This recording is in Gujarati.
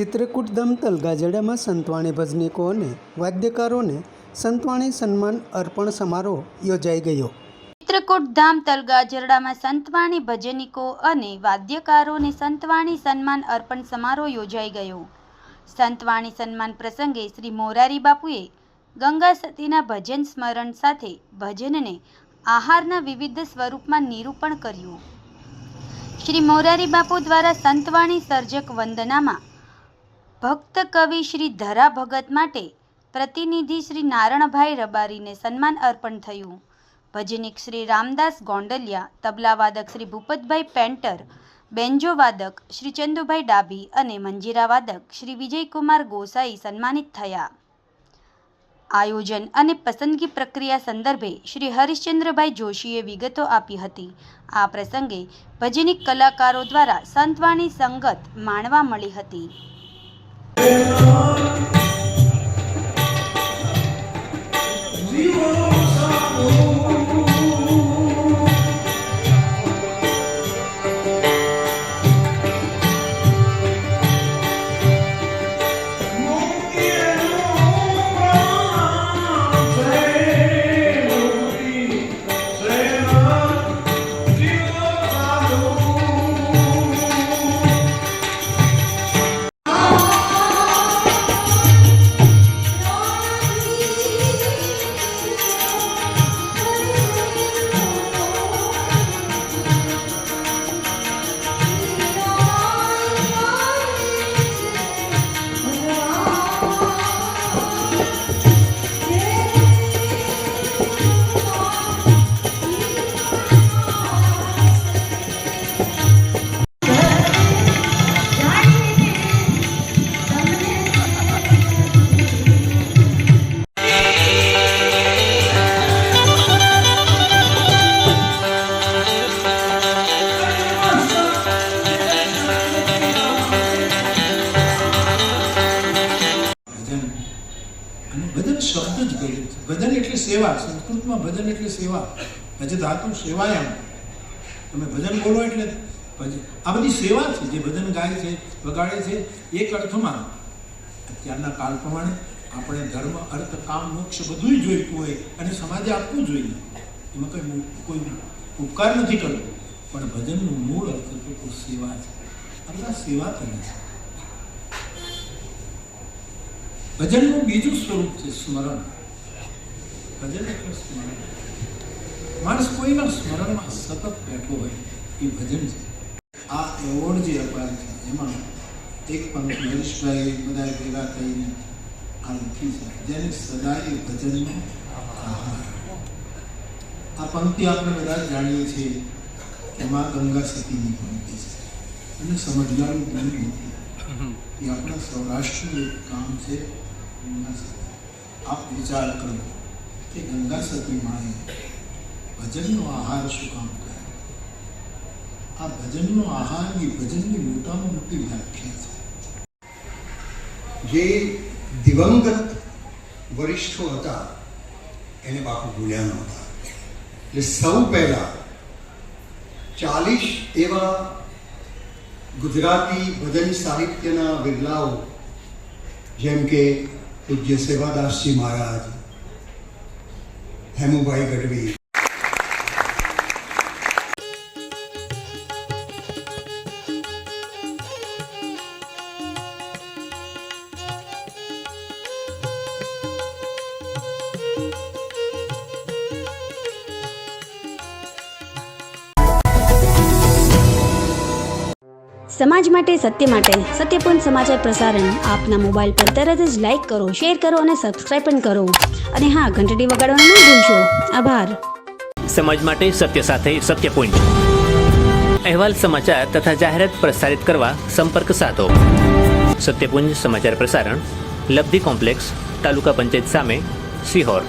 ચિત્રકૂટધામ તલગાજડામાં સંતવાણી ભજનીકો અને વાદ્યકારોને સંતવાણી સન્માન અર્પણ સમારોહ યોજાઈ ગયો। ચિત્રકૂટધામ તલગાજરડામાં સંતવાણી ભજનીકો અને વાદ્યકારોને સંતવાણી સન્માન અર્પણ સમારોહ યોજાઈ ગયો। સંતવાણી સન્માન પ્રસંગે શ્રી મોરારી બાપુએ ગંગા સતીના ભજન સ્મરણ સાથે ભજનને આહારના વિવિધ સ્વરૂપમાં નિરૂપણ કર્યું। શ્રી મોરારી બાપુ દ્વારા સંતવાણી સર્જક વંદનામાં ભક્ત કવિ શ્રી ધરા ભગત માટે પ્રતિનિધિ શ્રી નારણભાઈ રબારીને સન્માન અર્પણ થયું। ભજનિક શ્રી રામદાસ ગોંડલિયા, તબલાવાદક શ્રી ભૂપતભાઈ પેન્ટર, બેન્જો વાદક શ્રી ચંદુભાઈ ડાભી અને મંજીરા વાદક શ્રી વિજયકુમાર ગોસાઈ સન્માનિત થયા। આયોજન અને પસંદગી પ્રક્રિયા સંદર્ભે શ્રી હરિશ્ચંદ્રભાઈ જોશીએ વિગતો આપી હતી। આ પ્રસંગે ભજનિક કલાકારો દ્વારા સંતવાણી સંગત માણવા મળી હતી। भजन शब्द ज गयो छे। भजन एटले सेवा। संस्कृत में भजन एटले सेवा। भज धातु सेवायाम। तमे भजन बोलो एटले भजन। आ बधी सेवा छे जे भजन गाय छे, वगाड़े छे। एक अर्थमां अत्याરના काल प्रमाणे આપણે ધર્મ, અર્થ, કામ, મોક્ષ બધું જ જોઈતું હોય અને સમાજે આપવું જોઈએ। એમાં કોઈ ઉપકાર નથી કરતો, પણ ભજનનું મૂળ અર્થ તો સેવા છે। આપણે સેવા કરે છે। ભજનનું બીજું સ્વરૂપ છે સ્મરણ। ભજન એટલે સ્મરણ। માણસ કોઈના સ્મરણમાં સતત બેઠો હોય એ ભજન છે। આ એવોર્ડ જે અપાય છે એમાં એક પંક્તિ હરીશભાઈ બધા ભેગા થઈને આ લખી છે, જેને સદાય ભજનનો આહાર। આ પંક્તિ આપણે બધા જાણીએ છીએ કે માં ગંગા સતીની પંક્તિ છે અને સમજવાનું દૂર નથી। એ આપણા સૌરાષ્ટ્રનું એક કામ છે। आप विचार करो कि गंगा सती माए भजन आहार शू काम करे। आ भजन आहार ये भजन की मोटा मोटी व्याख्या है। जे दिवंगत वरिष्ठो हता एने बापू भूल्या नहोता। એટલે સૌ પહેલા 40 એવા ગુજરાતી ભજન સાહિત્યના વિરલાઓ જેમ કે पूज्य सेवादास जी महाराज, हेमुभाई गढ़वी, समाज माटे सत्य माटे सत्यपूर्ण समाचार प्रसारण आपना मोबाइल पर तरत ज लाइक करो, शेर करो और सब्सक्राइब पण करो अने हाँ घंटडी वगाड़वानुं न भूलशो। आभार। समाज माटे सत्य साथे सत्य पॉइंट अहवाल समाचार तथा जाहेरात प्रसारित करवा संपर्क साधो। सत्यपुंज समाचार प्रसारण, लब्धी कॉम्प्लेक्स, तालुका पंचायत सामे, सीहोर।